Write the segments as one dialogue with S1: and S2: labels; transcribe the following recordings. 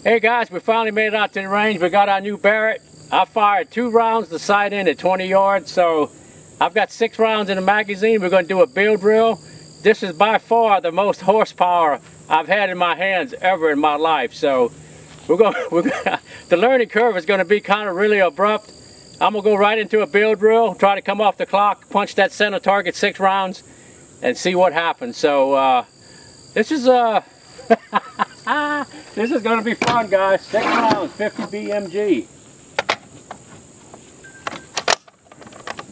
S1: Hey guys, we finally made it out to the range. We got our new Barrett. I fired 2 rounds to sight in at 20 yards, so I've got 6 rounds in the magazine. We're going to do a bill drill. This is by far the most horsepower I've had in my hands ever in my life. So the learning curve is going to be kind of really abrupt. I'm going to go right into a bill drill, try to come off the clock, punch that center target 6 rounds, and see what happens. So this is this is going to be fun, guys. 6 rounds, 50 BMG.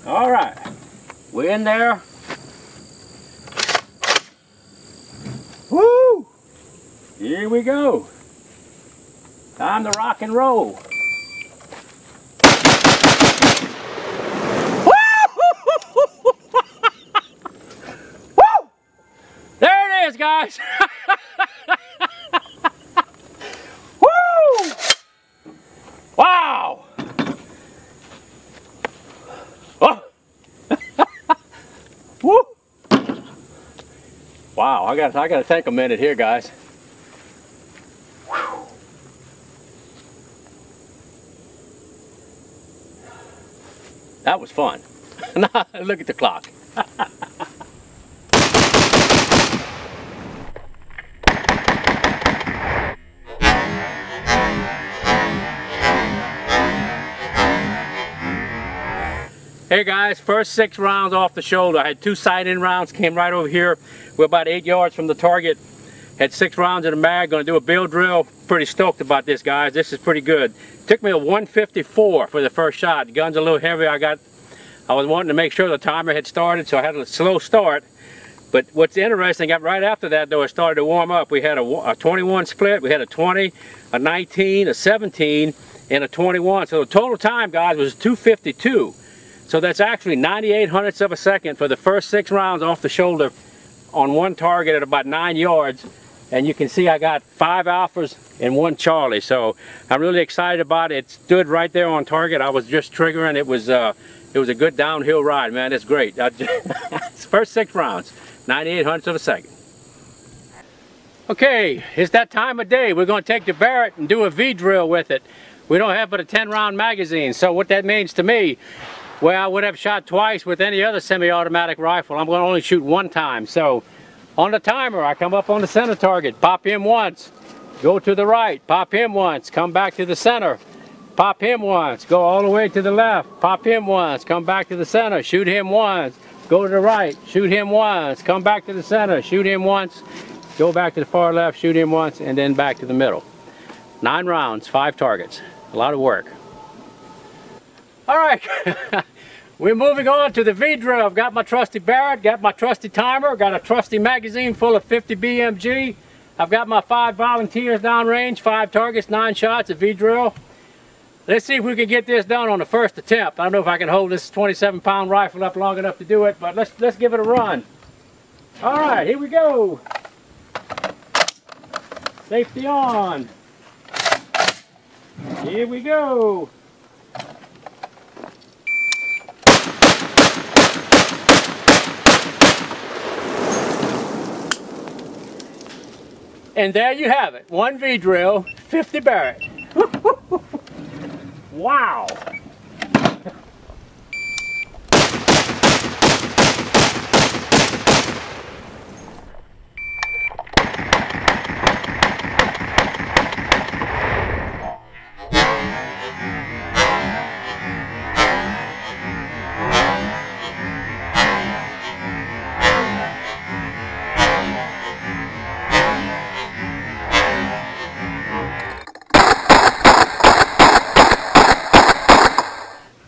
S1: All right, we're in there. Woo! Here we go. Time to rock and roll. Woo! There it is, guys. Woo! Wow! Oh! Woo! Wow, I gotta take a minute here, guys. Whew. That was fun. Look at the clock. Hey guys, first 6 rounds off the shoulder. I had 2 sight-in rounds, came right over here. We're about 8 yards from the target. Had 6 rounds in the mag, gonna do a bill drill. Pretty stoked about this, guys. This is pretty good. Took me a 154 for the first shot. The gun's a little heavy. I was wanting to make sure the timer had started, so I had a slow start. But what's interesting, right after that though, it started to warm up. We had a 21 split, we had a 20, a 19, a 17, and a 21. So the total time, guys, was 2:52. So that's actually 98/100ths of a second for the first 6 rounds off the shoulder on one target at about 9 yards. And you can see I got 5 alphas and 1 Charlie. So I'm really excited about it. It stood right there on target. I was just triggering. It was a good downhill ride, man. It's great. First 6 rounds, 98/100ths of a second. Okay, it's that time of day. We're going to take the Barrett and do a V drill with it. We don't have but a 10-round magazine. So what that means to me, well, I would have shot twice with any other semi-automatic rifle. I'm going to only shoot 1 time. So on the timer, I come up on the center target, pop him once, go to the right, pop him once, come back to the center, pop him once, go all the way to the left, pop him once, come back to the center, shoot him once, go to the right, shoot him once, come back to the center, shoot him once, go back to the far left, shoot him once, and then back to the middle. 9 rounds, 5 targets. A lot of work. All right. We're moving on to the V drill. I've got my trusty Barrett, got my trusty timer, got a trusty magazine full of 50 BMG. I've got my 5 volunteers downrange, 5 targets, 9 shots, a V drill. Let's see if we can get this done on the first attempt. I don't know if I can hold this 27-pound rifle up long enough to do it, but let's give it a run. All right, here we go. Safety on. Here we go. And there you have it, 1 V drill, 50 Barrett. Wow.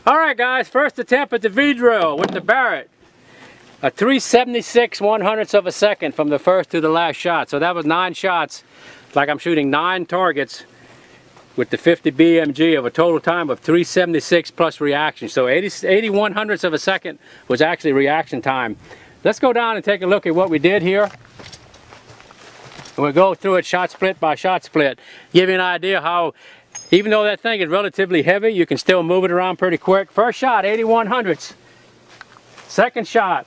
S1: Alright guys, first attempt at the V drill with the Barrett. A 376/100ths of a second from the first to the last shot. So that was 9 shots. It's like I'm shooting 9 targets with the 50 BMG of a total time of 376 plus reaction. So 81/100ths of a second was actually reaction time. Let's go down and take a look at what we did here. And we'll go through it shot split by shot split. Give you an idea how, even though that thing is relatively heavy, you can still move it around pretty quick. First shot, 81/100ths. Second shot,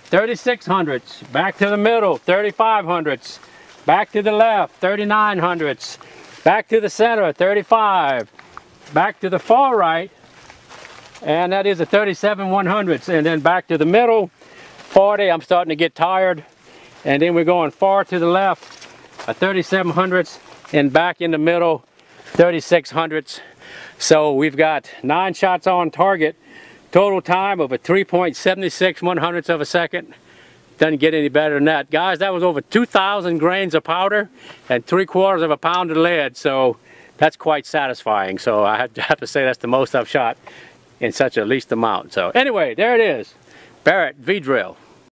S1: 36/100ths. Back to the middle, 35/100ths. back to the left, 3900ths, back to the center, 35, back to the far right, and that is a 37/100ths, and then back to the middle, 40. I'm starting to get tired, and then we're going far to the left, a 3700ths, and back in the middle, 3600ths. So we've got 9 shots on target, total time of a 3.76/100ths of a second. Doesn't get any better than that. Guys, that was over 2,000 grains of powder and 3/4 of a pound of lead, so that's quite satisfying. So I have to say that's the most I've shot in such a least amount. So anyway, there it is, Barrett V-drill.